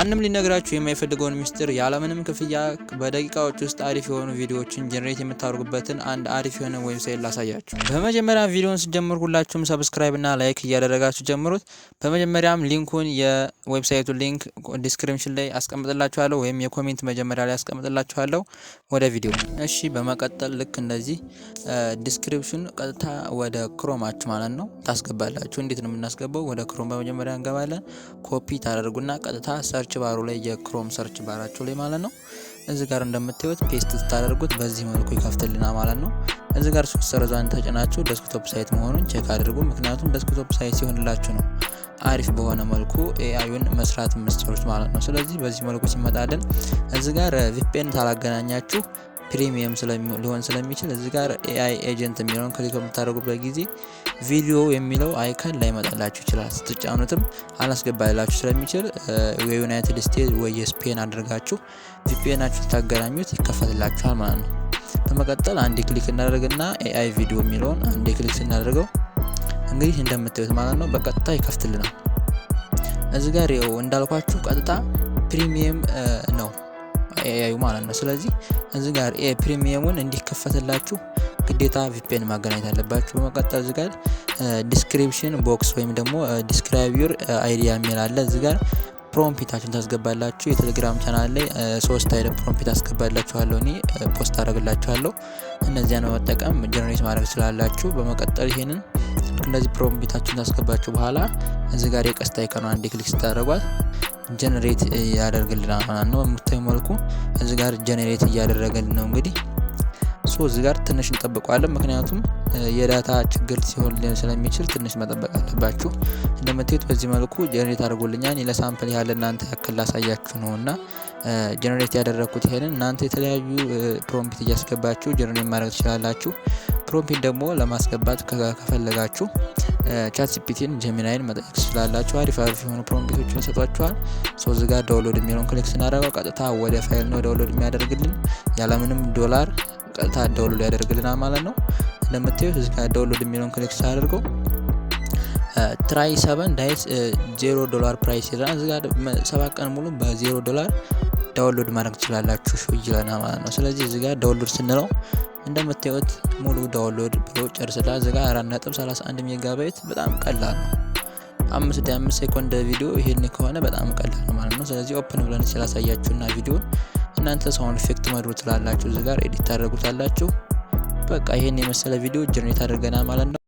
ማንም ሊነግራችሁ የማይፈልገውን ሚስጥር ያለምንም ክፍያ በደቂቃዎች ውስጥ አሪፍ የሆኑ ቪዲዮዎችን ጀነሬት የምታደርጉበትን አንድ አሪፍ የሆነ ዌብሳይት ላሳያችሁ። በመጀመሪያ ቪዲዮውን ስትጀምሩ ሁላችሁም ሰብስክራይብ እና ላይክ እያደረጋችሁ ጀምሩት። በመጀመሪያም ሊንኩን የዌብሳይቱን ሊንክ ዲስክሪፕሽን ላይ አስቀምጥላችኋለሁ ወይም የኮሜንት መጀመሪያ ላይ አስቀምጥላችኋለሁ። ወደ ቪዲዮ እሺ። በመቀጠል ልክ እንደዚህ ዲስክሪፕሽን ቀጥታ ወደ ክሮማችሁ ማለት ነው ታስገባላችሁ። እንዴት ነው የምናስገባው? ወደ ክሮም በመጀመሪያ እንገባለን። ኮፒ ታደርጉና ቀጥታ ሰርች ባሩ ላይ የክሮም ሰርች ባራችሁ ላይ ማለት ነው እዚህ ጋር እንደምታዩት ፔስት ታደርጉት በዚህ መልኩ ይከፍትልና ማለት ነው። እዚህ ጋር ሶስት ሰረዛን ተጭናችሁ ዴስክቶፕ ሳይት መሆኑን ቼክ አድርጉ። ምክንያቱም ዴስክቶፕ ሳይት ሲሆንላችሁ ነው አሪፍ በሆነ መልኩ ኤአይን መስራት የምትችሉት ማለት ነው። ስለዚህ በዚህ መልኩ ሲመጣልን እዚህ ጋር ቪፒኤን ታላገናኛችሁ ፕሪሚየም ሊሆን ስለሚችል እዚህ ጋር ኤአይ ኤጀንት የሚለውን ክሊክ በምታደርጉበት ጊዜ ቪዲዮ የሚለው አይከን ላይ መጣላችሁ ይችላል። ስትጫኑትም አላስገባላችሁ ስለሚችል የዩናይትድ ስቴትስ ወይ የስፔን አድርጋችሁ ቪፒኤናችሁ ታገናኙት ይከፈትላችኋል ማለት ነው። በመቀጠል አንድ ክሊክ እናደርግና ኤአይ ቪዲዮ የሚለውን አንድ ክሊክ ስናደርገው እንግዲህ እንደምታዩት ማለት ነው በቀጥታ ይከፍትልናል። እዚህ ጋር ይኸው እንዳልኳችሁ ቀጥታ ፕሪሚየም ነው ኤአይ ማለት ነው። ስለዚህ እዚህ ጋር ፕሪሚየሙን እንዲከፈትላችሁ ግዴታ ቪፒኤን ማገናኘት አለባችሁ። በመቀጠል እዚህ ጋር ዲስክሪፕሽን ቦክስ ወይም ደግሞ ዲስክራይብ ዩር አይዲያ የሚል አለ። እዚህ ጋር ፕሮምፕታችሁን ታስገባላችሁ። የቴሌግራም ቻናል ላይ 3 አይነት ፕሮምፕት አስገባላችኋለሁ እኔ ፖስት አደርግላችኋለሁ። እነዚያን በመጠቀም ጀነሬት ማድረግ ትችላላችሁ። በመቀጠል ይሄንን እንደዚህ ፕሮምፕታችሁን ታስገባችሁ በኋላ እዚህ ጋር የቀስት አይከኑ አንድ ክሊክ ስታደርጓት ጀነሬት ያደርግልናል ማለት ነው። በምታዩ መልኩ እዚህ ጋር ጀነሬት እያደረገልን ነው። እንግዲህ እዚህ ጋር ትንሽ እንጠብቀዋለን፣ ምክንያቱም የዳታ ችግር ሲሆን ስለሚችል ትንሽ መጠበቅ አለባችሁ። እንደምታዩት በዚህ መልኩ ጀነሬት አድርጎልኛል። ለሳምፕል ያህል እናንተ ያክል ላሳያችሁ ነውና ጀነሬት ያደረኩት ይሄንን እናንተ የተለያዩ ፕሮምፕት እያስገባችሁ ጀነሬት ማድረግ ትችላላችሁ። ፕሮምፕት ደግሞ ለማስገባት ከፈለጋችሁ ቻትጂፒቲን ጀሚናይን መጠየቅ ትችላላችሁ። አሪፍ የሆኑ ፕሮምፕቶችን ይሰጧችኋል። እዚህ ጋር ዳውንሎድ የሚለውን ክሊክ ስናደርገው ቀጥታ ወደ ፋይል ነው ዳውንሎድ የሚያደርግልን ያለምንም ዶላር ቀጥታ ዳውንሎድ ያደርግልናል ማለት ነው። እንደምታዩት እዚህ ጋር ዳውንሎድ የሚለውን ክሊክ ሳደርገው ትራይ 7 ዳይስ $0 ፕራይስ ይላል። እዚህ ጋር 7 ቀን ሙሉ $0 ዳውንሎድ ማድረግ ትችላላችሁ ይላልና ማለት ነው። ስለዚህ እዚህ ጋር ዳውንሎድ ስንለው እንደምታዩት ሙሉ ዳውንሎድ ብሎ ጨርስላ። እዚህ ጋር 4.31 ሜጋባይት በጣም ቀላል ነው። 5 ሴኮንድ ቪዲዮ ይሄን ከሆነ በጣም ቀላል ነው ማለት ነው። ስለዚህ ኦፕን ብለን ስላሳያችሁና ቪዲዮን እናንተ ሳውንድ ኢፌክት መድሩ ትላላችሁ። እዚህ ጋር ኤዲት ታደርጉታላችሁ። በቃ ይሄን የመሰለ ቪዲዮ ጀነሬት አድርገናል ማለት ነው።